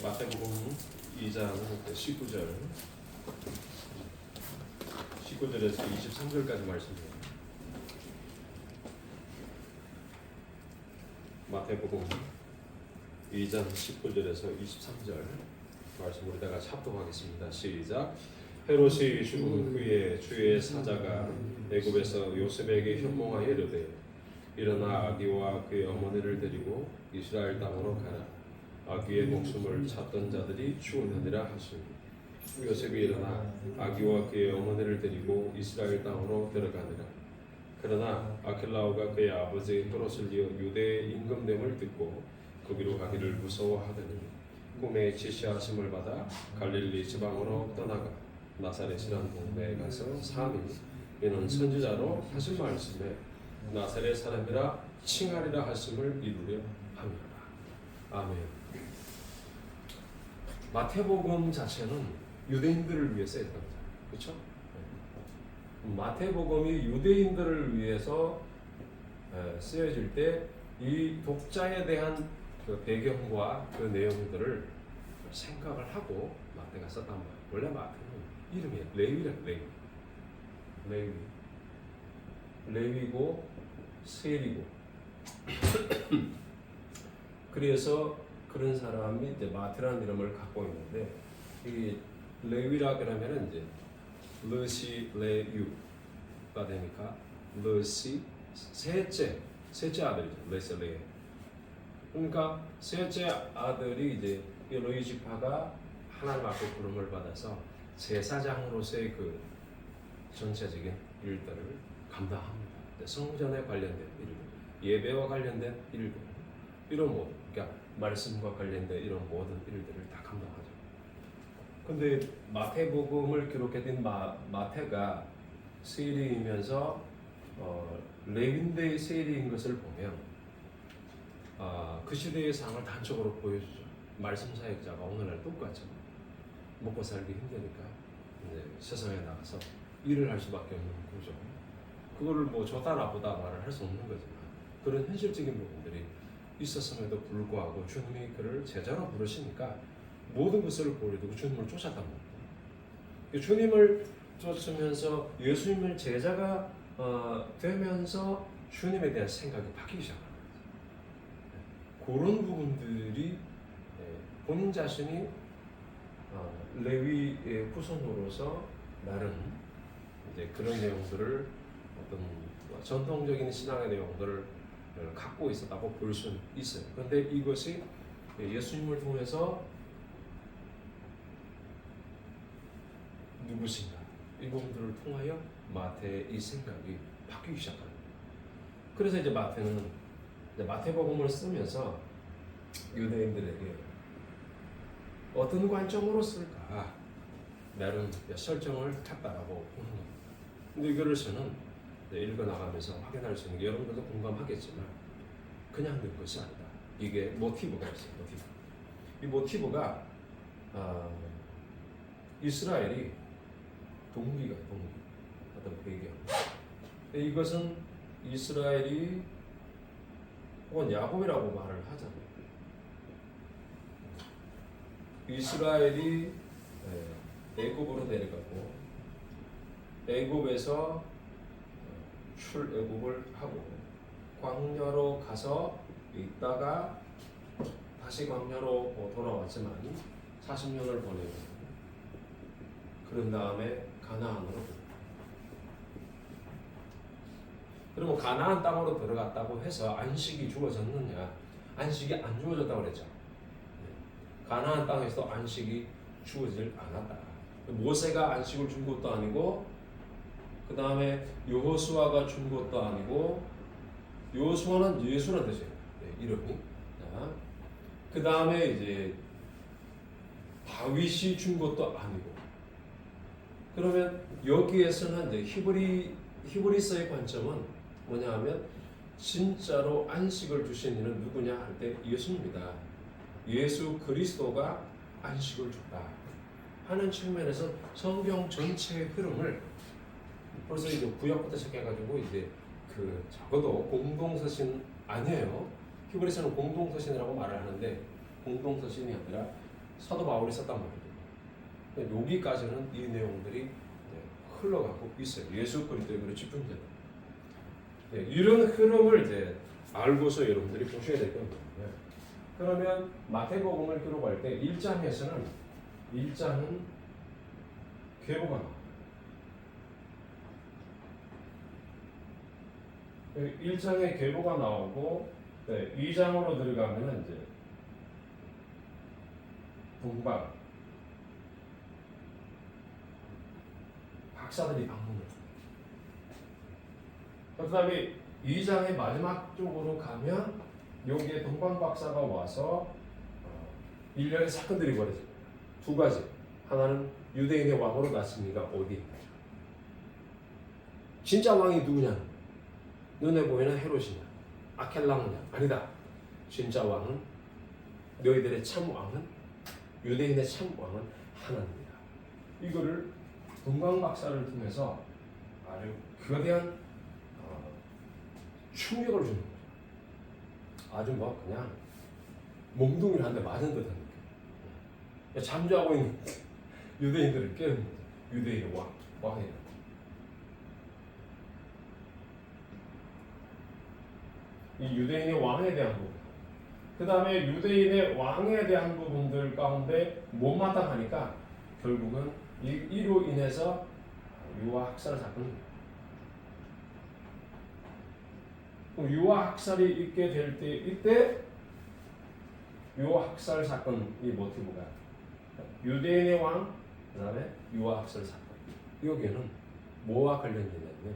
마태복음 2장 19절에서 23절까지 말씀입니다. 마태복음 2장 19절에서 23절 말씀 우리 다 같이 합독하겠습니다. 시작. 헤롯이 죽은 후에 주의 사자가 애굽에서 요셉에게 현몽하여 이르되 일어나 아기와 그의 어머니를 데리고 이스라엘 땅으로 가라. 아기의 목숨을 찾던 자들이 죽었느니라 하시니 요셉이 일어나 아기와 그의 어머니를 데리고 이스라엘 땅으로 들어가니라. 그러나 아킬라오가 그의 아버지 헤롯을 이어 유대의 임금됨을 듣고 거기로 가기를 무서워하더니 꿈에 지시하심을 받아 갈릴리 지방으로 떠나가 나사렛이라는 동네에 가서 사니 이는 선지자로 하신 말씀에 나사렛 사람이라 칭하리라 하심을 이루려 함이라. 아멘. 마태복음 자체는 유대인들을 위해 쓰였다. 그렇죠? 마태복음이 유대인들을 위해서 쓰여질 때 이 독자에 대한 그 배경과 그 내용들을 생각을 하고 마태가 썼단 말이에요. 원래 마태는 이름이 레위라. 레위고 세리고 그래서 그런 사람이 이제 마태라는 이름을 갖고 있는데 이 레위라 그러면은 이제 르시 레유가 되니까 르시 셋째 아들이죠. 레스 레. 그러니까 셋째 아들이 이제 레위 지파가 하나님 앞에 부름을 받아서 제사장으로서의 그 전체적인 일들을 감당합니다. 성전에 관련된 일들, 예배와 관련된 일들, 이런 모든, 그러니까 말씀과 관련된 이런 모든 일들을 다 감당하죠. 근데 마태복음을 기록해둔 마태가 세리이면서 레위인의 세리인 것을 보면 그 시대의 상을 단적으로 보여주죠. 말씀 사역자가 오늘날 똑같죠. 먹고 살기 힘드니까 이제 세상에 나가서 일을 할 수밖에 없는 구조. 그거를 뭐 좋다 나쁘다 말을 할 수 없는 거지만 그런 현실적인 부분들이 있었음에도 불구하고 주님이 그를 제자로 부르시니까 모든 것을 버리고 주님을 쫓았단 말이에요. 주님을 쫓으면서 예수님을 제자가 되면서 주님에 대한 생각이 바뀌기 시작합니다. 그런 부분들이 본인 자신이 레위의 후손으로서 나름 이제 그런 내용들을 어떤 전통적인 신앙의 내용들을 갖고 있었다고 볼 수 있어요. 그런데 이것이 예수님을 통해서 누구신가 이 부분들을 통하여 마태의 이 생각이 바뀌기 시작합니다. 그래서 이제 마태는 마태복음을 쓰면서 유대인들에게 어떤 관점으로 쓸까 나름 설정을 했다라고 보는 겁니다. 근데 이거를 저는 읽어나가면서 확인할 수 있는 게 여러분들도 공감하겠지만 그냥 된 것이 아니다. 이게 모티브가 있어요. 이 모티브가 이스라엘이 동기 어떤 배경. 이것은 이스라엘이 혹은 야곱이라고 말을 하잖아요. 이스라엘이 애굽으로 내려가고 애굽에서 출애굽을 하고 광야로 가서 있다가 다시 광야로 돌아왔지만 40년을 보내고 그런 다음에 가나안으로. 그러면 가나안 땅으로 들어갔다고 해서 안식이 주어졌느냐? 안식이 안 주어졌다고 그랬죠. 가나안 땅에서 안식이 주어지질 않았다. 모세가 안식을 준 것도 아니고 그 다음에 여호수아가 준 것도 아니고 여호수아는 예수라는 뜻이에요. 이름이. 그 다음에 이제 다윗이 준 것도 아니고 그러면 여기에서는 이제 히브리서의 관점은 뭐냐 하면 진짜로 안식을 주신 이는 누구냐 할 때 예수입니다. 예수 그리스도가 안식을 줬다 하는 측면에서 성경 전체의 흐름을 벌써 이제 구약부터 시작해가지고 이제 그 적어도 공동서신 아니에요. 히브리서는 공동서신이라고 말을 하는데 공동서신이 아니라 사도 바울이 썼단 말이에요. 여기까지는 이 내용들이 흘러가고 있어요. 예수 그리스도의 그 집중되는 이런 흐름을 이제 알고서 여러분들이 보셔야 될 겁니다. 그러면 마태복음을 기록할 때 1장에서는 1장은 계보가 나와요. 1장에 계보가 나오고 2장으로 들어가면은 이제 동방 박사들이 방문을 해요. 그 다음에 2장의 마지막 쪽으로 가면 여기에 동방 박사가 와서 일련의 사건들이 벌어집니다. 두 가지. 하나는 유대인의 왕으로 났습니까? 어디? 진짜 왕이 누구냐? 눈에 보이는 헤롯이냐? 아켈라오냐? 아니다. 진짜 왕은 너희들의 참 왕은 유대인의 참 왕은 하나님이다. 이거를 동방 박사를 통해서 아주 거대한 충격을 주는 거죠. 아주 뭐 그냥 몽둥이를 한 대 맞은 듯한 느낌. 잠자고 있는 유대인들을 깨는 거죠. 유대인의 왕이에요. 이 유대인의 왕에 대한 부분. 그 다음에 유대인의 왕에 대한 부분들 가운데 못마땅하니까 결국은 이로 인해서 유아 학살 사건입니다. 유아 학살이 있게 될 때 이때 유아 학살 사건이 모티브가 유대인의 왕, 그 다음에 유아 학살 사건. 여기에는 뭐와 관련되냐면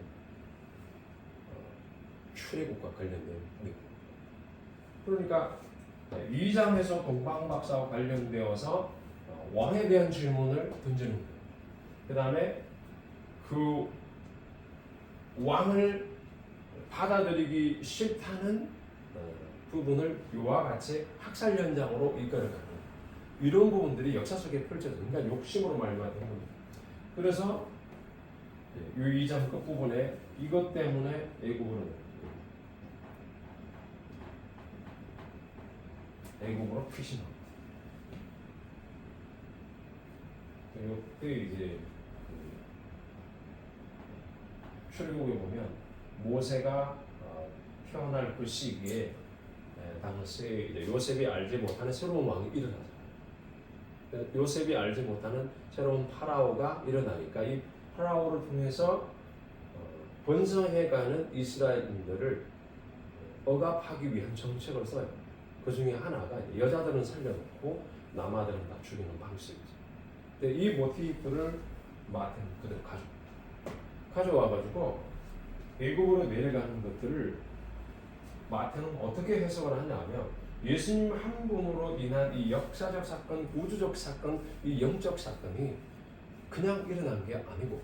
출애굽과 관련된 내용. 그러니까 2장에서 동방 박사와 관련되어서 왕에 대한 질문을 던지는 거예요. 그 다음에 그 왕을 받아들이기 싫다는 부분을 이와 같이 학살 현장으로 이끌어가는 이런 부분들이 역사 속에 펼쳐져요. 그러니까 욕심으로 말미암은 겁니다. 그래서 이 2장 끝부분에 이것 때문에 애국으로 피신합니다. 이때 이제 출애굽에 보면 모세가 태어날 그 시기에 당시에 이제 요셉이 알지 못하는 새로운 왕이 일어나죠. 요셉이 알지 못하는 새로운 파라오가 일어나니까 이 파라오를 통해서 번성해가는 이스라엘인들을 억압하기 위한 정책을 써요. 그 중에 하나가 여자들은 살려놓고 남아들은 다 죽이는 방식이죠. 근데 이 모티브를 마태는 그대로 가져와가지고 애국으로 내려가는 것들을 마태는 어떻게 해석을 하냐면 예수님 한 분으로 인한 이 역사적 사건, 우주적 사건, 이 영적 사건이 그냥 일어난 게 아니고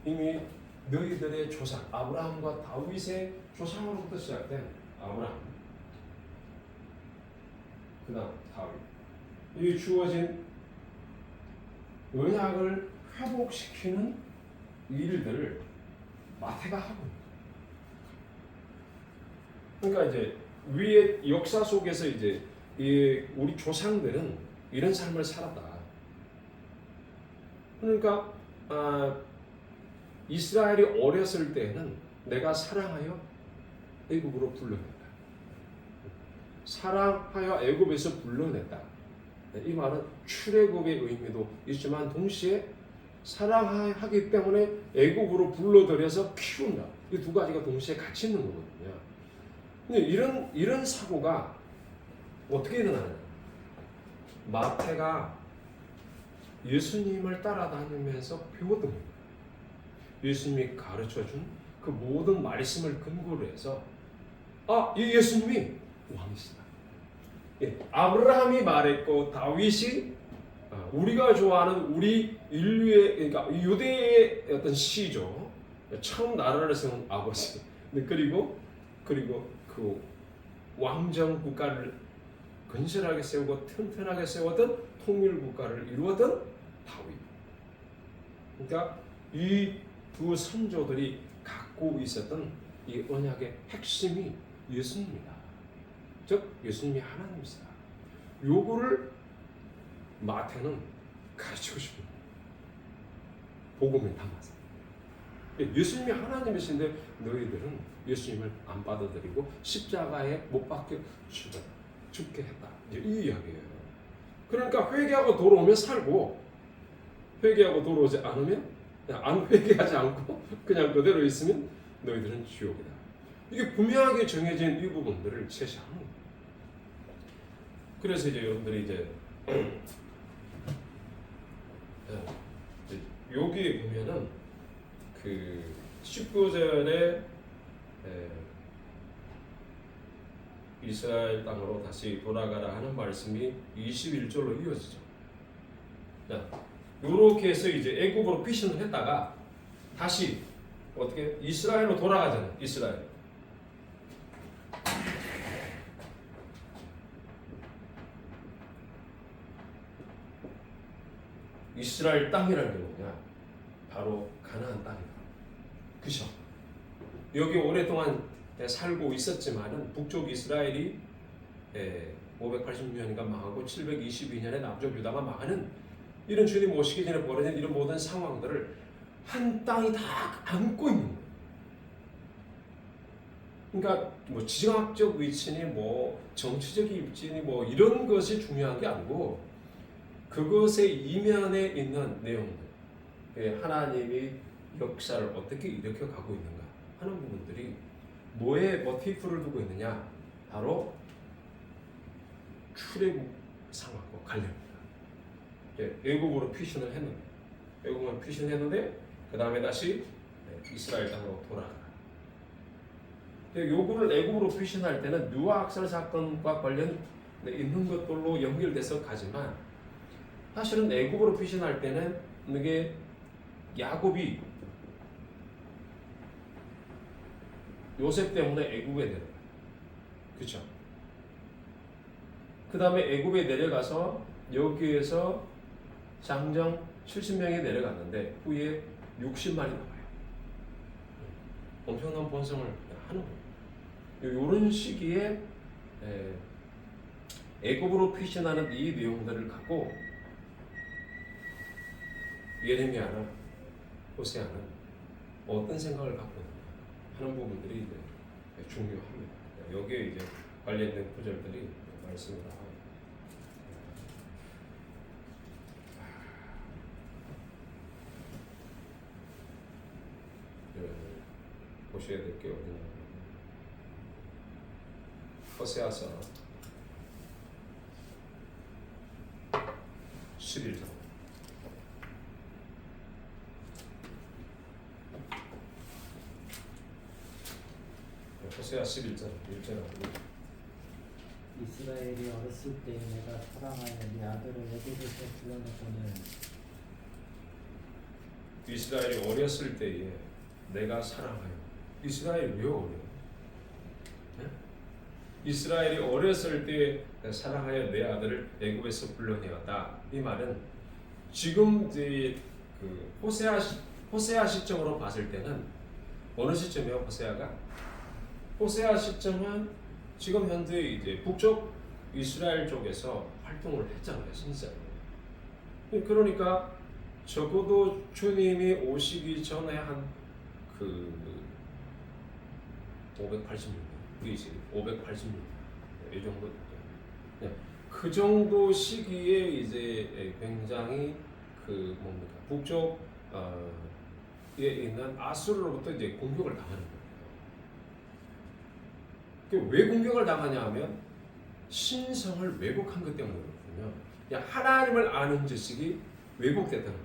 이미 너희들의 조상 아브라함과 다윗의 조상으로부터 시작된 아브라함, 그 다음 다윗, 이 주어진 언약을 회복시키는 일들을 마태가 하고 있는. 그러니까 이제 위의 역사 속에서 이제 우리 조상들은 이런 삶을 살았다. 그러니까 이스라엘이 어렸을 때는 내가 사랑하여 애굽으로 불러냈다. 사랑하여 애굽에서 불러냈다. 이 말은 출애굽의 의미도 있지만 동시에 사랑하기 때문에 애굽으로 불러들여서 키운다. 이 두 가지가 동시에 같이 있는 거거든요. 근데 이런 사고가 어떻게 일어나냐? 마태가 예수님을 따라다니면서 배웠던 겁니다. 예수님이 가르쳐준 그 모든 말씀을 근거로 해서 이 예수님이 왕이시다. 아브라함이 말했고 다윗이 우리가 좋아하는 우리 인류의 그러니까 유대의 어떤 시조 처음 나라를 세운 아버지 그리고 그 왕정 국가를 건실하게 세우고 튼튼하게 세웠던 통일 국가를 이루었던 다윗. 그러니까 이 두 선조들이 갖고 있었던 이 언약의 핵심이 예수님이다. 즉 예수님이 하나님이시다. 요거를 마태는 가르치고 싶은 복음에 담아서. 예수님이 하나님이신데 너희들은 예수님을 안 받아들이고 십자가에 못 박혀 죽게 했다. 이제 이 이야기예요. 그러니까 회개하고 돌아오면 살고, 회개하고 돌아오지 않으면, 안 회개하지 않고 그냥 그대로 있으면 너희들은 지옥이다. 이게 분명하게 정해진 이 부분들을 제시하는 거예요. 그래서 이제 여러분들이 이제 여기 보면은 그 19절에 이스라엘 땅으로 다시 돌아가라 하는 말씀이 21절로 이어지죠. 자, 요렇게 해서 이제 애국으로 피신을 했다가 다시 어떻게 이스라엘로 돌아가잖아요. 이스라엘. 이스라엘 땅이라는 게 뭐냐? 바로 가나안 땅이다. 그죠? 여기 오랫동안 살고 있었지만은 북쪽 이스라엘이 586년인가 망하고 722년에 남쪽 유다가 망하는 이런 주님 오시기 전에 벌어진 이런 모든 상황들을 한 땅이 다 안고 있는 거예요. 그러니까 뭐 지정학적 위치니 뭐 정치적 입지니 뭐 이런 것이 중요한 게 아니고 그것의 이면에 있는 내용들, 하나님이 역사를 어떻게 일으켜 가고 있는가 하는 부분들이 뭐에 모티프를 두고 있느냐? 바로 출애굽 상황과 관련입니다. 애국으로 피신을 했는데, 애국으로 피신했는데 그 다음에 다시 이스라엘 땅으로 돌아가라. 요구를 애국으로 피신할 때는 누아 학살 사건과 관련 있는 것들로 연결돼서 가지만 사실은 애국으로 피신할 때는 이게 야곱이 요셉 때문에 애국에 내려가요. 그렇죠? 그 다음에 애국에 내려가서 여기에서 장정 70명이 내려갔는데 후에 60만이 나와요. 엄청난 번성을 하는 거예요. 이런 시기에 애국으로 피신하는 이 내용들을 갖고 예레미야는 호세아는 어떤 생각을 갖고 있는가 하는 부분들이 이제 중요합니다. 여기에 이제 관련된 구절들이 말씀을 하고 보셔야 될 게 어디냐? 호세아서 11장. 호세아 11장 1절하고 이스라엘이 어렸을 때 내가 사랑하여 네 아들을 애굽에서 불러내고는 이스라엘이 어렸을 때에 내가 사랑하여 이스라엘이 왜 어려워? 네? 이스라엘이 어렸을 때 사랑하여 내 아들을 애굽에서 불러내었다. 이 말은 지금 이제 그 호세아 시점으로 봤을 때는 어느 시점이에요? 호세아 시점은 지금 현재 이제 북쪽 이스라엘 쪽에서 활동을 했잖아요, 신사에. 그러니까 적어도 주님이 오시기 전에 한 그 586년, 586년 이 정도. 그 정도 시기에 이제 굉장히 그 뭡니까 북쪽 에 있는 아수르로부터 이제 공격을 당하는 거예요. 왜 공격을 당하냐 하면 신성을 왜곡한 것 때문이거든요. 하나님을 아는 지식이 왜곡됐다는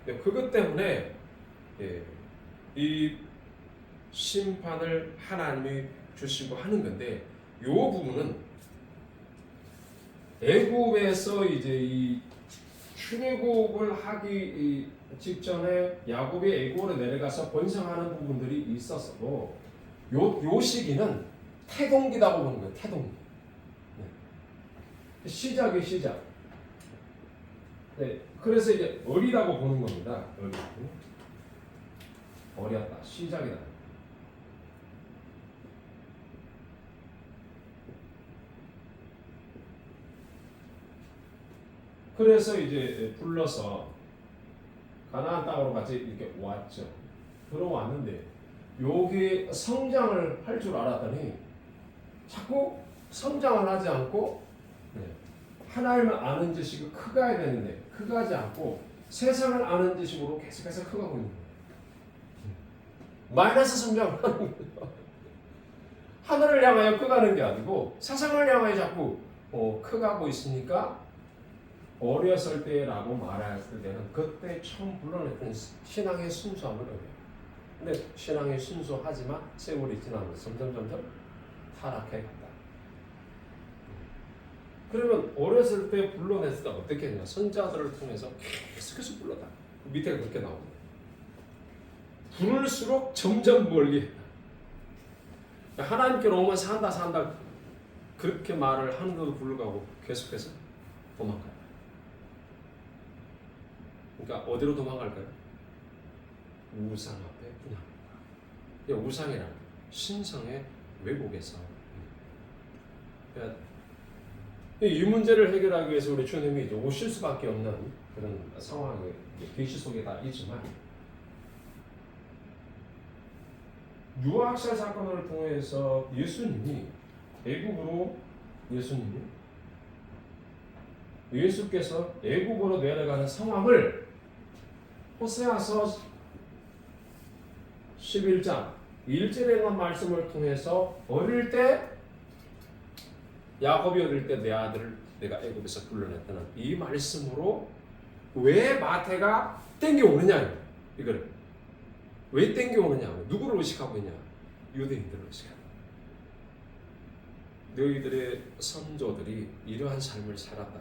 거예요. 그것 때문에 이 심판을 하나님이 주시고 하는 건데, 이 부분은 애굽에서 이제 이 출애굽을 하기 직전에 야곱이 애굽으로 내려가서 번성하는 부분들이 있었어도 요 시기는 태동기라고 보는 거예요. 태동기. 네. 시작. 네. 그래서 이제 어리다고 보는 겁니다. 어렸다. 시작이다. 그래서 이제 불러서 가나안 땅으로 같이 이렇게 왔죠. 들어왔는데 여기 성장을 할 줄 알았더니 자꾸 성장을 하지 않고 하나님을 아는 지식이 크가야 되는데 크가지 않고 세상을 아는 지식으로 계속해서 크가고 있는 거예요. 마이너스 성장을 하는 거예요. 하늘을 향하여 크가는 게 아니고 세상을 향하여 자꾸 크가고 있으니까 어렸을 때라고 말했을 때는 그때 처음 불러냈던 신앙의 순수함을 의미해요. 근데 신앙이 순수하지만 세월이 지나면서 점점 타락해 간다. 그러면 어렸을 때 불러냈을 때 어떻게 했냐? 선자들을 통해서 계속해서 불러다. 밑에 그렇게 나옵니다. 부를수록 점점 멀리 했다. 하나님께로 오면 산다 그렇게 말을 하는데도 불구하고 계속해서 도망가요. 그러니까 어디로 도망갈까요? 우상 앞에 분양합니다. 우상이란 신성의 왜곡에서 이 문제를 해결하기 위해서 우리 주님이 이제 오실 수밖에 없는 그런 상황이 계시 속에 다 있지만 유학살 사건을 통해서 예수님이 애국으로 예수께서 애국으로 내려가는 상황을 호세아서 11장 1절에 있는 말씀을 통해서 어릴 때 야곱이 어릴 때 내 아들을 내가 애굽에서 불러냈다는 이 말씀으로 왜 마태가 땡겨오느냐 이걸 왜 땡겨오느냐 누구를 의식하고 있냐 유대인들을 의식하고 너희들의 선조들이 이러한 삶을 살았다.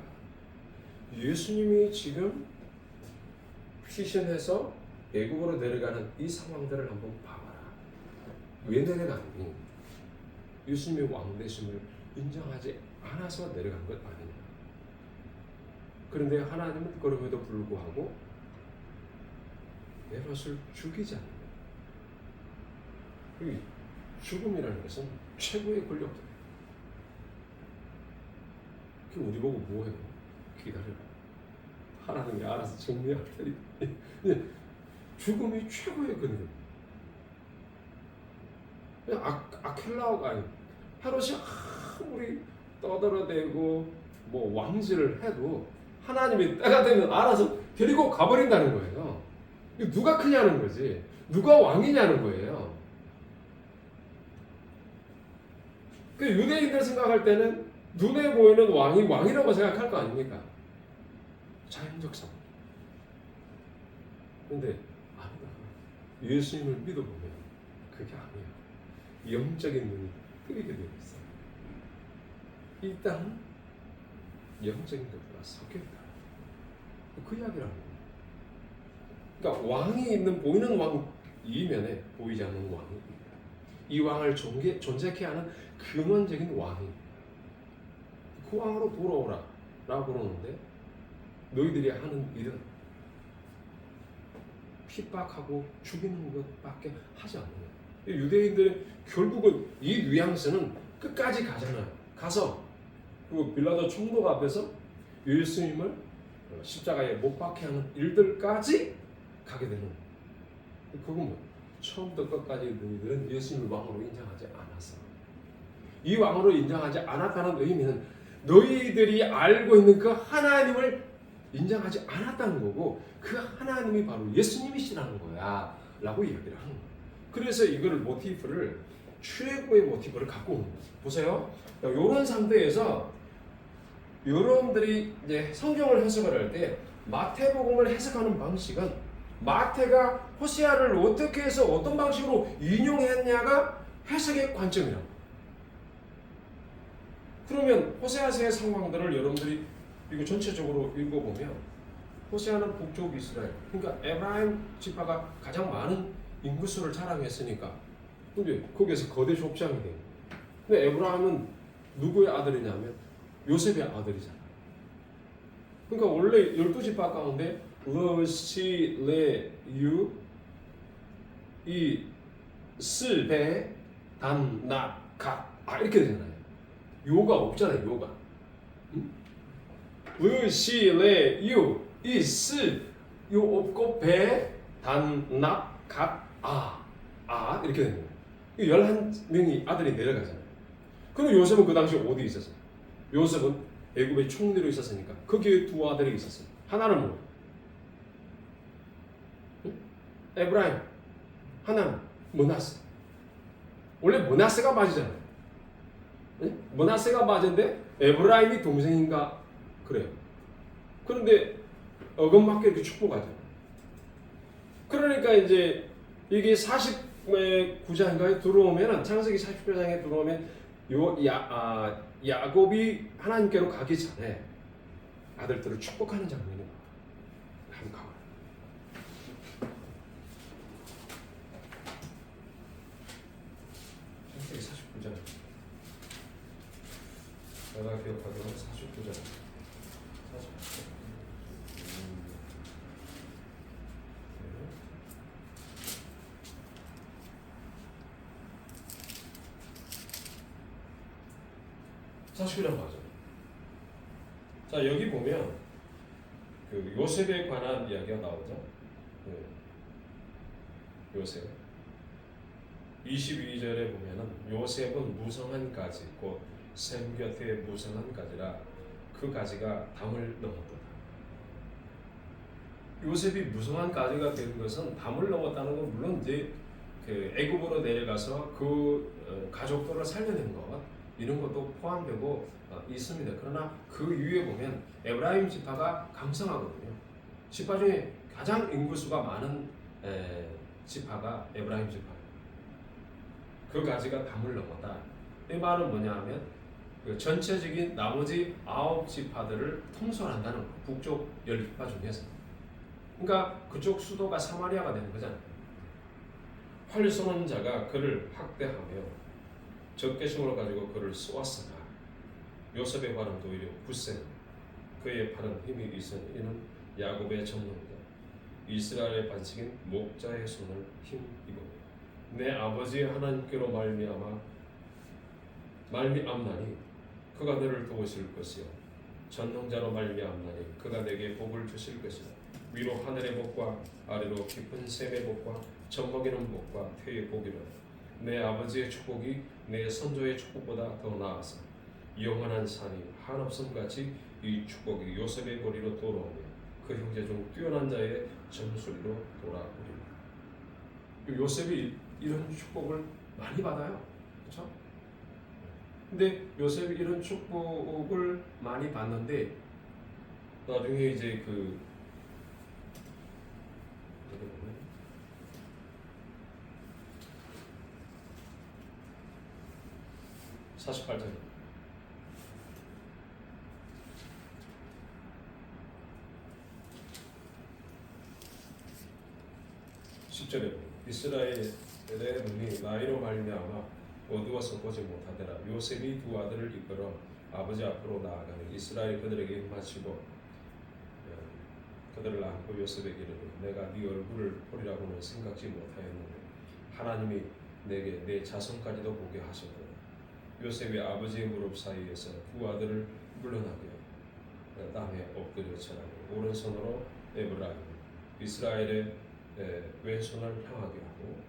예수님이 지금 피신해서 애국으로 내려가는 이 상황들을 한번 봐봐라. 왜 내려가니? 예수님의 왕되심을 인정하지 않아서 내려간 것 아니냐. 그런데 하나님은 그럼에도 불구하고 헤롯을 죽이지 않는 거예요. 죽음이라는 것은 최고의 권력들. 우리 보고 뭐해요? 기다려라. 하나님이 알아서 정리할 테니. 죽음이 최고의 권력. 아켈라오가 아니 헤롯이 아무리 떠들어대고 뭐 왕질을 해도 하나님이 때가 되면 알아서 데리고 가버린다는 거예요. 누가 크냐는 거지. 누가 왕이냐는 거예요. 그 유대인들 생각할 때는 눈에 보이는 왕이 왕이라고 생각할 거 아닙니까? 자연적 상황. 근데 아니다. 예수님을 믿어보면 그게 아니야. 영적인 눈이 뜨게 되어 있어요. 이 땅은 영적인 것보다 섞여 있다. 그 이야기라는 거예요. 그러니까 왕이 있는 보이는 왕 이면에 보이지 않는 왕이 있다. 이 왕을 존재케 하는 근원적인 왕이 그 왕으로 돌아오라 라고 그러는데 너희들이 하는 일은 핍박하고 죽이는 것밖에 하지 않는 거예요. 유대인들의 결국은 이 뉘앙스는 끝까지 가잖아요. 가서 그 빌라도 총독 앞에서 예수님을 십자가에 못 박게 하는 일들까지 가게 되는 거예요. 그건 뭐 처음부터 끝까지 너희들은 예수님을 왕으로 인정하지 않았어. 이 왕으로 인정하지 않았다는 의미는 너희들이 알고 있는 그 하나님을 인정하지 않았다는 거고 그 하나님이 바로 예수님이시라는 거야 라고 이야기를 하는 거예요. 그래서 이거를 모티프를 최고의 모티프를 갖고 오는 거예요. 보세요. 이런 상태에서 여러분들이 이제 성경을 해석을 할 때 마태복음을 해석하는 방식은 마태가 호세아를 어떻게 해서 어떤 방식으로 인용했냐가 해석의 관점이라고. 그러면 호세아서의 상황들을 여러분들이 이거 전체적으로 읽어보면 호세아는 북쪽 이스라엘, 그러니까 에브라임 지파가 가장 많은 인구수를 자랑했으니까 근데 거기에서 거대 족장이 돼요. 근데 에브라임은 누구의 아들이냐면 요셉의 아들이잖아. 그러니까 원래 12지파 가운데 르, 시, 레, 유, 이, 스, 베, 단, 나, 갓 이렇게 되잖아요. 요가 없잖아요. 요가. 응? 으시레유 이스 요 없고 배 단납 갓아 이렇게 되는 거예요. 11명이 아들이 내려가잖아요. 그럼 요셉은 그 당시 어디 있었어요? 요셉은 애굽의 총리로 있었으니까 거기에 두 아들이 있었어요. 하나는 뭐? 응? 에브라임. 하나는 므낫세. 원래 므낫세가 맞이잖아요. 응? 므낫세가 맞은데 에브라임이 동생인가 그래요. 그런데 어긋맞게 이렇게 축복하죠. 그러니까 이제 이게 49장인가에 들어오면은 창세기 49장에 들어오면 야곱이 하나님께로 가기 전에 아들들을 축복하는 장면이 한번 가봐요. 창세기 49장. 내가 기억하기로는 49장. 49장 맞아요. 자, 여기 보면 그 요셉에 관한 이야기가 나오죠. 네. 요셉 22절에 보면은 요셉은 무성한 가지 곧 샘 곁에 무성한 가지라 그 가지가 담을 넘었다. 요셉이 무성한 가지가 된 것은 담을 넘었다는 건 물론 이제 그 애굽으로 내려가서 그 가족들을 살려낸 것 이런 것도 포함되고 있습니다. 그러나 그 위에 보면 에브라임 지파가 강성하거든요. 지파 중에 가장 인구수가 많은 지파가 에브라임 지파예요. 그 가지가 담을 넘었다. 이 말은 뭐냐 하면 그 전체적인 나머지 9지파들을 통솔한다는 거. 북쪽 10지파 중에서. 그러니까 그쪽 수도가 사마리아가 되는 거잖아요. 활 쏘는 자가 그를 학대하며 적개심을 가지고 그를 쏘았으나 요셉의 발은 오히려 굳세고 그의 팔은 힘이 있으니 이는 야곱의 전능자 이스라엘의 반석인 목자의 손을 힘입어 내 아버지 하나님께로 말미암나니 그가 너를 도우실 것이요 전능자로 말미암나니 그가 내게 복을 주실 것이다. 위로 하늘의 복과 아래로 깊은 샘의 복과 젖먹이는 복과 태의 복이로다. 내 아버지의 축복이 내 선조의 축복보다 더 나아서 영원한 산이 한없음같이 이 축복이 요셉의 머리로 돌아오며 그 형제 중 뛰어난 자의 점수리로 돌아오리라. 요셉이 이런 축복을 많이 받아요. 그렇죠? 근데 요셉이 이런 축복을 많이 받는데 나중에 이제 그 48장 10절에 이스라엘의 눈이 나이로 말미암아 어두워서 보지 못하더라. 요셉이 두 아들을 이끌어 아버지 앞으로 나아가니 이스라엘이 그들에게 마치고 그들을 안고 요셉에게 이르되 내가 네 얼굴을 보리라고는 생각지 못하였는데 하나님이 내게 내 자손까지도 보게 하셨더라. 요셉이 아버지의 무릎 사이에서 두 아들을 물러나게 땅에 엎드려 절하니 오른손으로 에브라임 이스라엘의 왼손을 향하게 하고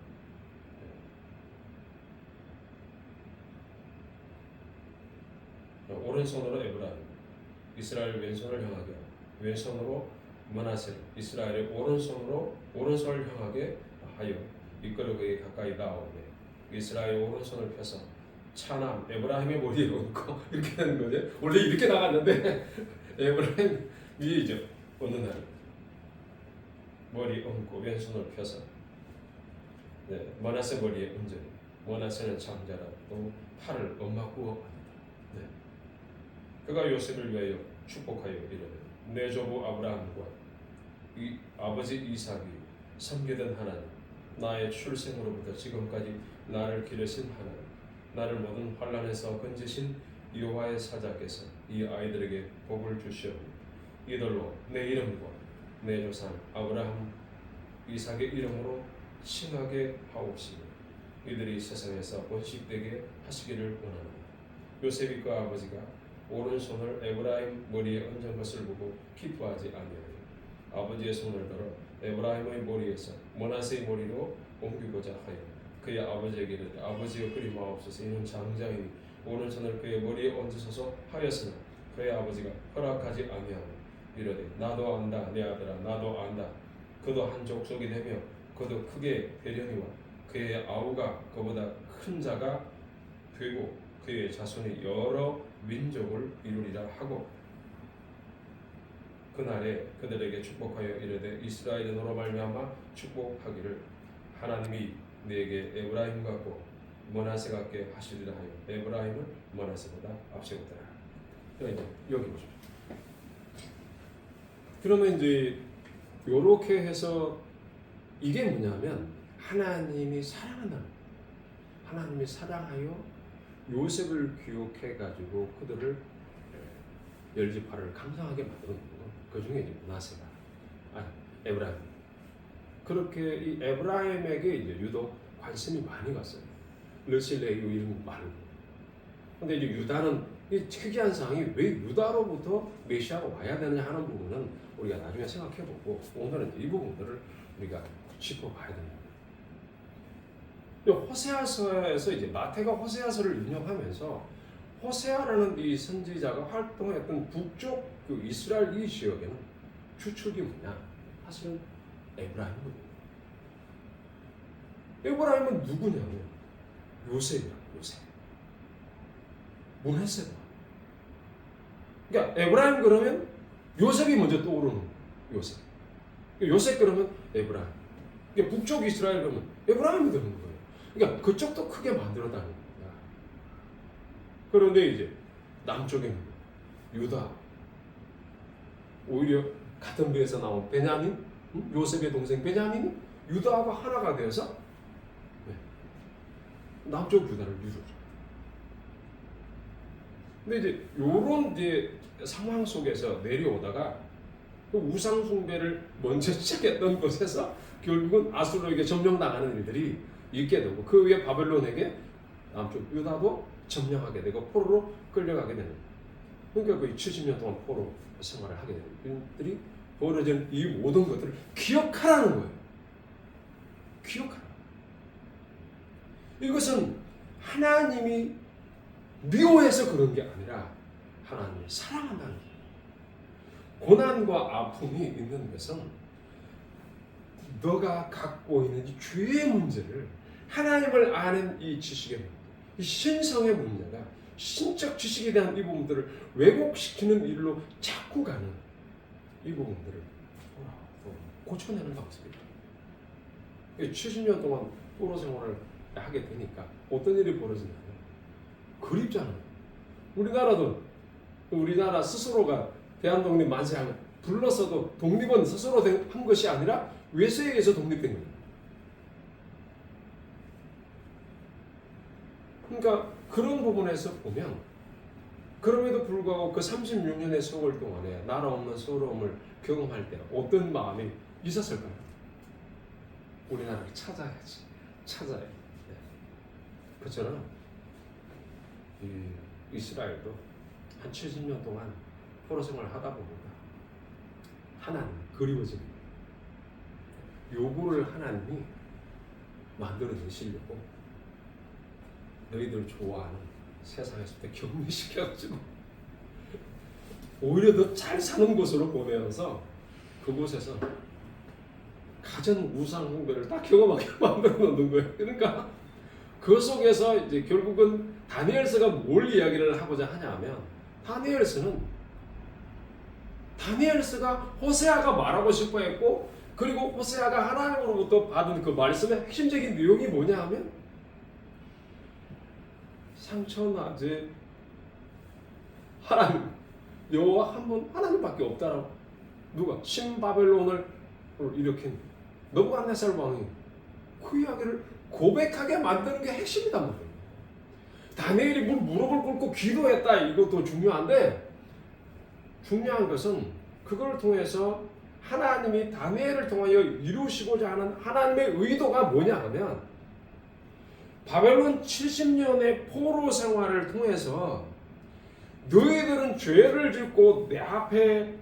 오른손으로 에브라임 이스라엘 왼손을 향하게 하고 왼손으로 므낫세 이스라엘의 오른손을 향하게 하여 이끌어 그에게 가까이 나오매 이스라엘 오른손을 펴서 차남 에브라임의 머리에 얹고 이렇게 되는 거죠. 원래 이렇게 나갔는데 에브라임 위에죠. 어느 날 머리 얹고 왼손을 펴서 므낫세 머리에 얹으니 므낫세는 장자라 또 팔을 엄마구어 네. 그가 요셉을 위하여 축복하여 이르되 내 조부 아브라함과 이 아버지 이삭이 섬기던 하나님 나의 출생으로부터 지금까지 나를 기르신 하나님 나를 모든 환난에서 건지신 여호와의 사자께서 이 아이들에게 복을 주시옵고 이들로 내 이름과 내 조상 아브라함 이삭의 이름으로 칭하게 하옵시며 이들이 세상에서 번식되게 하시기를 원하노라. 요셉이 그 아버지가 오른손을 에브라임 머리에 얹은 것을 보고 기뻐하지 아니하여 아버지의 손을 들어 에브라임의 머리에서 므낫세의 머리로 옮기고자 하여 그의 아버지에게 이르되 아버지여 그리 마옵소서 이는 장자이니 오른손을 그의 머리에 얹으소서 하였으나 그의 아버지가 허락하지 아니하며 이르되 나도 안다 내 아들아 나도 안다 그도 한 족속이 되며 그도 크게 되려니와 그의 아우가 그보다 큰 자가 되고 그의 자손이 여러 민족을 이루리라 하고 그날에 그들에게 축복하여 이르되 이스라엘의 너로 말미암아 축복하기를 하나님이 네게 에브라임 같고 므낫세 같게 하시리라 하여 에브라임을 므낫세보다 앞세우더라. 그러니까 여기 보십시오. 그러면 이제 요렇게 해서 이게 뭐냐면 하나님이 사랑한다는 거예요. 하나님이 사랑하여 요셉을 기억해 가지고 그들을 열지파를 강성하게 만들어 놓은 거. 그 중에 이제 므낫세가 에브라임. 그렇게 이 에브라임에게 이제 유독 관심이 많이 갔어요. 르실레이 이름 말고. 근데 이제 유다는 이 특이한 상황이 왜 유다로부터 메시아가 와야 되느냐 하는 부분은 우리가 나중에 생각해보고 오늘은 이 부분들을 우리가 짚어봐야 됩니다. 호세아서에서 이제 마태가 호세아서를 인용하면서 호세아라는 이 선지자가 활동했던 북쪽 그 이스라엘 이 지역에는 주축이 뭐냐? 사실은 에브라임입니다. 에브라임은 누구냐면 요셉이라고 요셉. 므낫세다. 그러니까 에브라임 그러면 요셉이 먼저 떠오르는 요셉. 요셉 그러면 에브라임. 그러니까 북쪽 이스라엘 그러면 에브라임이 되는 거예요. 그러니까 그쪽도 크게 만들어다는 겁니다. 그런데 이제 남쪽에는 유다, 오히려 같은 배에서 나온 베냐민, 요셉의 동생 베냐민이 유다하고 하나가 되어서 남쪽 유다를 이루죠. 근데 이제 요런 이제 상황 속에서 내려오다가 그 우상 숭배를 먼저 시작했던 곳에서 결국은 아수르에게 점령당하는 일들이 있게 되고 그 위에 바벨론에게 남쪽 유다도 점령하게 되고 포로로 끌려가게 되는 그러니까 거의 70년 동안 포로 생활을 하게 되는 일들이 벌어진 이 모든 것들을 기억하라는 거예요. 기억하라. 이것은 하나님이 미워해서 그런 게 아니라 하나님을 사랑한다는 거예요. 고난과 아픔이 있는 것은 너가 갖고 있는 이 죄의 문제를 하나님을 아는 이 지식의 문제, 이 신성의 문제가 신적 지식에 대한 이 부분들을 왜곡시키는 일로 자꾸 가는 이 부분들을 고쳐내는 방식이에요. 70년 동안 포로 생활을 하게 되니까 어떤 일이 벌어지냐면 그립잖아요. 우리나라 스스로가 대한독립 만세하고 불렀어도 독립은 스스로 한 것이 아니라 외세에 의해서 독립된 겁니다. 그러니까 그런 부분에서 보면 그럼에도 불구하고 그 36년의 세월 동안에 나라 없는 서러움을 경험할 때 어떤 마음이 있었을까요? 우리나라를 찾아야지. 찾아야 돼. 그처럼 이스라엘도 한 70년 동안 포로 생활을 하다 보니까 하나님 그리워집니다. 요구를 하나님이 만들어 주시려고 너희들 좋아하는 세상에서 격리시켜가지고 오히려 더 잘 사는 곳으로 보내어서 그곳에서 가전 우상 숭배를 다 경험하게 만들어 놓는 거예요. 그러니까 그 속에서 이제 결국은 다니엘서가 뭘 이야기를 하고자 하냐면 다니엘서가 호세아가 말하고 싶어 했고 그리고 호세아가 하나님으로부터 받은 그 말씀의 핵심적인 내용이 뭐냐 하면 상처나제 하나님 여호와 한 분 하나님밖에 없다라고 누가 신바벨론을 일으킨 느부갓네살 왕이 그 이야기를 고백하게 만드는 게 핵심이단 말이에요. 다니엘이 무릎을 꿇고 기도했다 이것도 중요한데 중요한 것은 그걸 통해서 하나님이 다니엘을 통하여 이루시고자 하는 하나님의 의도가 뭐냐 하면 바벨론 70년의 포로 생활을 통해서 너희들은 죄를 짓고 내 앞에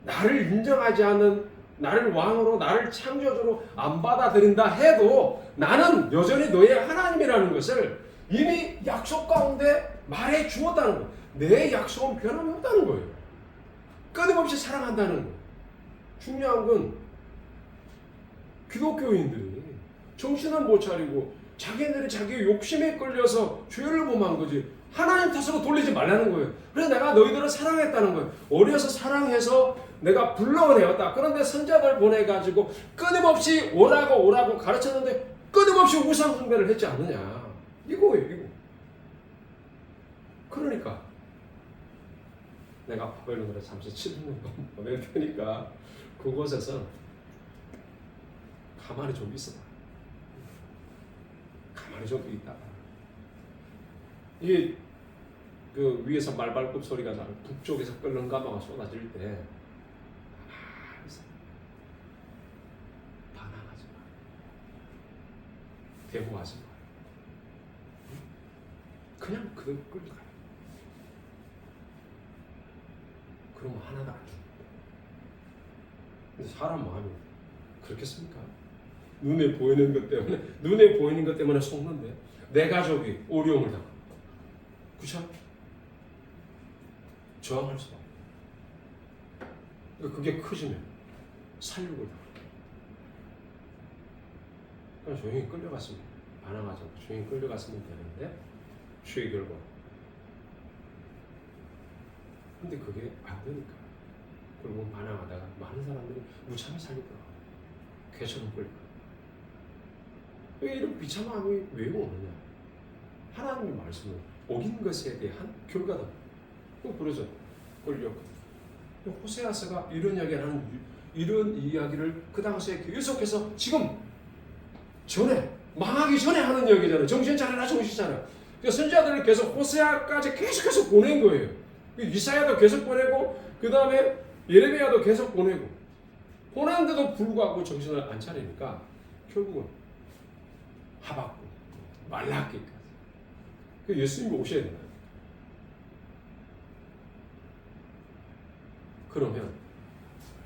나를 인정하지 않는, 나를 왕으로, 나를 창조주로 안 받아들인다 해도 나는 여전히 너의 하나님이라는 것을 이미 약속 가운데 말해 주었다는 거예요. 내 약속은 변함이 없다는 거예요. 끊임없이 사랑한다는 거예요. 중요한 건 기독교인들이 정신을 못 차리고 자기네들이 자기의 욕심에 끌려서 죄를 범한 거지, 하나님 탓으로 돌리지 말라는 거예요. 그래서 내가 너희들을 사랑했다는 거예요. 어려서 사랑해서 내가 불러내었다. 그런데 선자들 보내가지고 끊임없이 오라고 가르쳤는데 끊임없이 우상 숭배를 했지 않느냐, 이거예요, 이거. 그러니까 내가 바벨론으로 잠시 7년 보낼 테니까 그곳에서 가만히 좀 있어봐. 가만히 좀 있다가 이게 그 위에서 말발굽 소리가 나고 북쪽에서 끓는 가마가 쏟아질 때 가만히 있어. 반항하지 마. 대모하지 마. 그냥 그대로 끌려가요. 그러면 하나도 안 죽어. 근데 사람 마음이 그렇겠습니까? 눈에 보이는 것 때문에 속는데 내 가족이 어려움을 당하고, 그렇죠? 저항할 수가 없어요. 그게 커지면 살육을 당해요. 그냥 조용히 끌려갔으면, 반항하지 않고 조용히 끌려갔으면 되는데 죄의 결과. 근데 그게 안 되니까 결국 반항하다가 많은 사람들이 무참히 살리더라고요. 개처럼 끌려. 왜 이런 비참함이 왜 오느냐? 하나님의 말씀을 어긴 것에 대한 결과다. 그래서 끌렸거든요. 호세아서가 이런 이야기를 그 당시에 계속해서 지금 전에, 망하기 전에 하는 이야기잖아요. 정신 차려라, 정신 차려. 선지자들을 계속 호세아까지 계속해서 보낸 거예요. 이사야도 계속 보내고, 그 다음에 예레미야도 계속 보내는데도 불구하고 정신을 안 차리니까 결국은 하박국, 말라기까지. 예수님이 오셔야 되나요? 그러면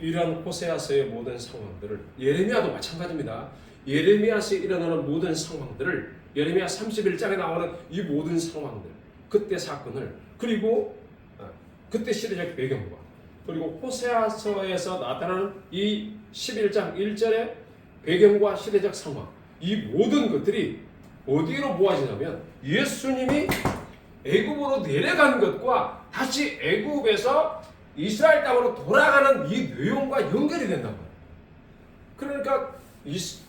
이러한 호세아서의 모든 상황들을, 예레미야도 마찬가지입니다. 예레미야서에 일어나는 모든 상황들을, 예레미야 31장에 나오는 이 모든 상황들, 그때 사건을, 그리고 그때 시대적 배경과, 그리고 호세아서에서 나타나는 이 11장 1절의 배경과 시대적 상황, 이 모든 것들이 어디로 모아지냐면 예수님이 애굽으로 내려간 것과 다시 애굽에서 이스라엘 땅으로 돌아가는 이 내용과 연결이 된단 말이에요. 그러니까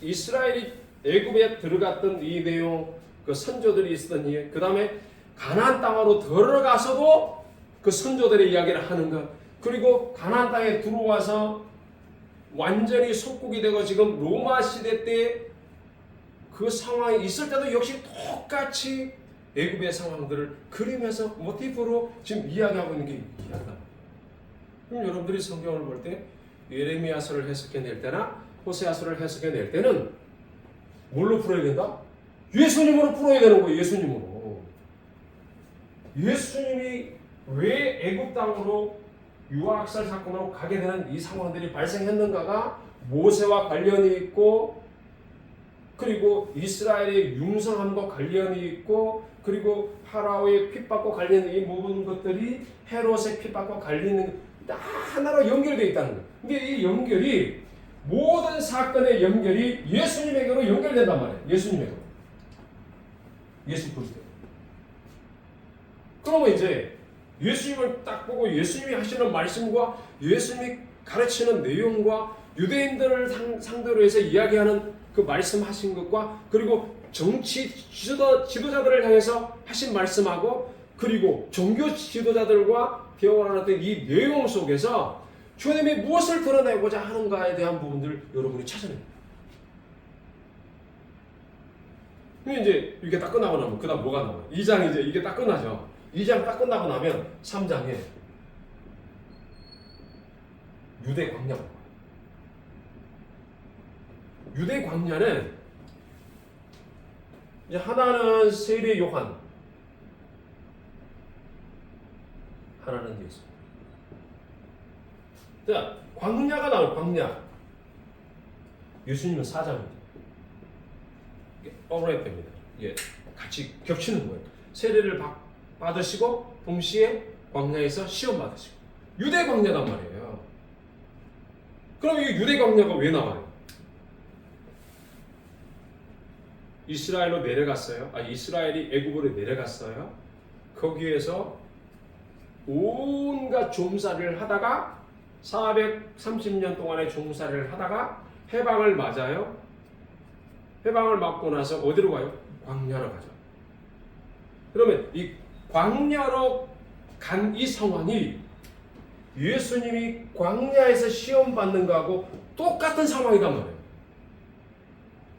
이스라엘이 애굽에 들어갔던 이 내용, 그 선조들이 있었던 이, 그 다음에 가나안 땅으로 들어가서도 그 선조들의 이야기를 하는 것, 그리고 가나안 땅에 들어와서 완전히 속국이 되고 지금 로마 시대 때 그 상황이 있을 때도 역시 똑같이 애굽의 상황들을 그리면서 모티프로 지금 이야기하고 있는 게 이야기다. 그럼 여러분들이 성경을 볼 때 예레미야서를 해석해낼 때나 호세아서를 해석해낼 때는 뭘로 풀어야 된다? 예수님으로 풀어야 되는 거예요. 예수님으로. 예수님이 왜 애굽 땅으로 유아학살 사건으로 가게 되는 이 상황들이 발생했는가가 모세와 관련이 있고, 그리고 이스라엘의 융성함과 관련이 있고, 그리고 파라오의 핍박과 관련된 이 모든 것들이 헤롯의 핍박과 관련된 다 하나로 연결되어 있다는 거예요. 근데 이 연결이, 모든 사건의 연결이 예수님에게로 연결된단 말이에요. 예수님에게로. 예수 그리스도. 그러면 이제 예수님을 딱 보고 예수님이 하시는 말씀과 예수님이 가르치는 내용과 유대인들을 상대로 해서 이야기하는 그 말씀하신 것과, 그리고 정치 지도자들을 향해서 하신 말씀하고, 그리고 종교 지도자들과 대화를 하는 이 내용 속에서 주님이 무엇을 드러내고자 하는가에 대한 부분들을 여러분이 찾아냅니다. 이제 이게 딱 끝나고 나면 그 다음 뭐가 나와요? 2장 이제 이게 딱 끝나죠. 2장 딱 끝나고 나면 3장에 유대 광야. 유대 광야는 이제 하나는 세례 요한, 하나는 예수. 자, 광야가 나와요. 광야. 예수님은 사자입니다. 이게 오버랩됩니다. 이게 같이 겹치는 거예요. 세례를 받으시고 동시에 광야에서 시험 받으시고 유대 광야란 말이에요. 그럼 이 유대 광야가 왜 나와요? 이스라엘로 내려갔어요. 이스라엘이 애굽으로 내려갔어요. 거기에서 온갖 종살이를 하다가 430년 동안의 종살이를 하다가 해방을 맞아요. 해방을 맞고 나서 어디로 가요? 광야로 가죠. 그러면 이 광야로 간 이 상황이 예수님이 광야에서 시험 받는 거하고 똑같은 상황이란 말이에요.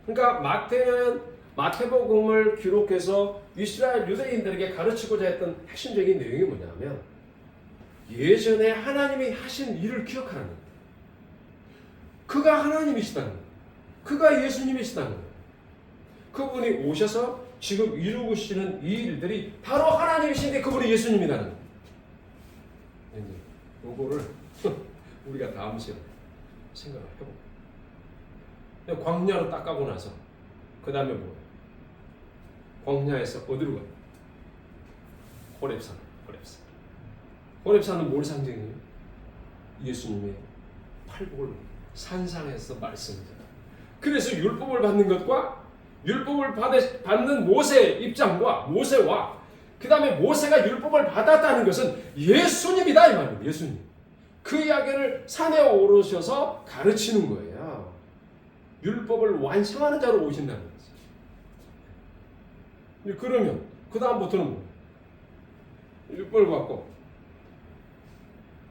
그러니까 마태복음을 기록해서 이스라엘 유대인들에게 가르치고자 했던 핵심적인 내용이 뭐냐면 예전에 하나님이 하신 일을 기억하라는 거예요. 그가 하나님이시다는 거예요. 그가 예수님이시다는 거예요. 그분이 오셔서 지금 이루시는 이 일들이 바로 하나님이신데 그분이 예수님이라는 거예요. 요거를 우리가 다음 시간에 생각을 해볼게요. 광야로 딱 가고 나서 그 다음에 뭐예요? 광야에서 어디로 가요? 호렙산. 호렙산은 뭘 상징해요? 예수님의 팔복을 산상에서 말씀이잖아요. 그래서 율법을 받는 것과 율법을 받는 모세의 입장과 모세와 그 다음에 모세가 율법을 받았다는 것은 예수님이다 이 말입니다. 예수님. 그 이야기를 산에 오르셔서 가르치는 거예요. 율법을 완성하는 자로 오신다는 거죠. 그러면 그 다음부터는 뭐예요? 율법을 받고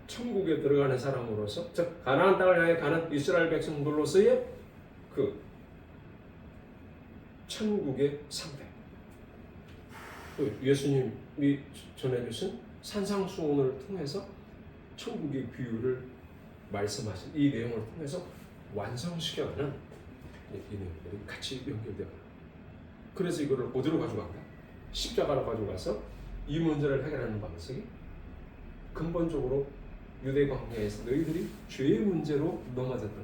천국에 들어가는 사람으로서 즉 가나안 땅을 향해 가는 이스라엘 백성들로서의 그 천국의 상태. 예수님이 전해주신 산상수훈을 통해서 천국의 비유를 말씀하신 이 내용을 통해서 완성시켜가는 이 내용들이 같이 연결되어요. 그래서 이거를 어디로 가져간다? 십자가로 가져가서 이 문제를 해결하는 방식이 근본적으로 유대 광야에서 너희들이 죄의 문제로 넘어졌던 것,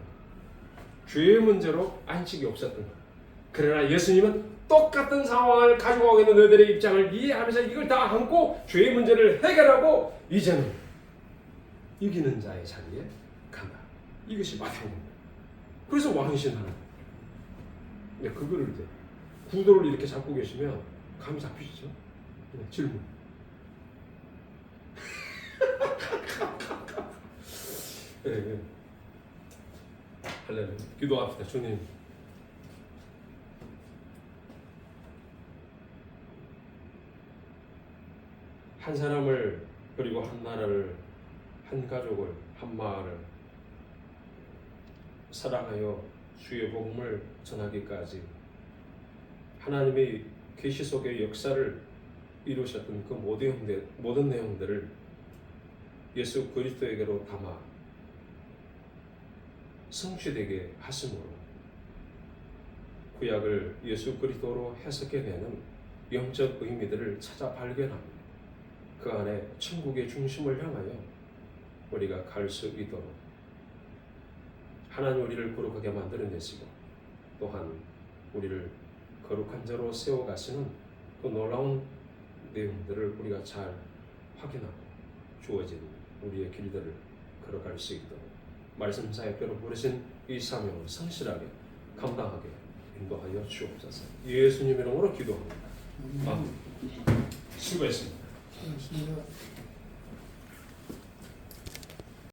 죄의 문제로 안식이 없었던 것. 그러나 예수님은 똑같은 상황을 가지고 오고 있는 너희들의 입장을 이해하면서 이걸 다 안고 죄의 문제를 해결하고 이제는 이기는 자의 자리에 간다. 이것이 마태복음입니다. 그래서 왕이신 하나님. 근데 그거를 이제 구도를 이렇게 잡고 계시면 감이 잡히시죠? 네, 질문. 네. 할렐루야. 기도합시다. 주님. 한 사람을 그리고 한 나라를 한 가족을 한 마을을 사랑하여 주의 복음을 전하기까지 하나님의 계시 속의 역사를 이루셨던 그 모든 내용들을 예수 그리스도에게로 담아 성취되게 하심으로 구약을 예수 그리스도로 해석해 내는 영적 의미들을 찾아 발견합니다. 그 안에 천국의 중심을 향하여 우리가 갈 수 있도록 하나님 우리를 거룩하게 만들어내시고 또한 우리를 거룩한 자로 세워가시는 그 놀라운 내용들을 우리가 잘 확인하고 주어진 우리의 길들을 걸어갈 수 있도록 말씀 사역대로 부르신 이 사명을 성실하게 감당하게 인도하여 주옵소서. 예수님 이름으로 기도합니다. 수고했습니다.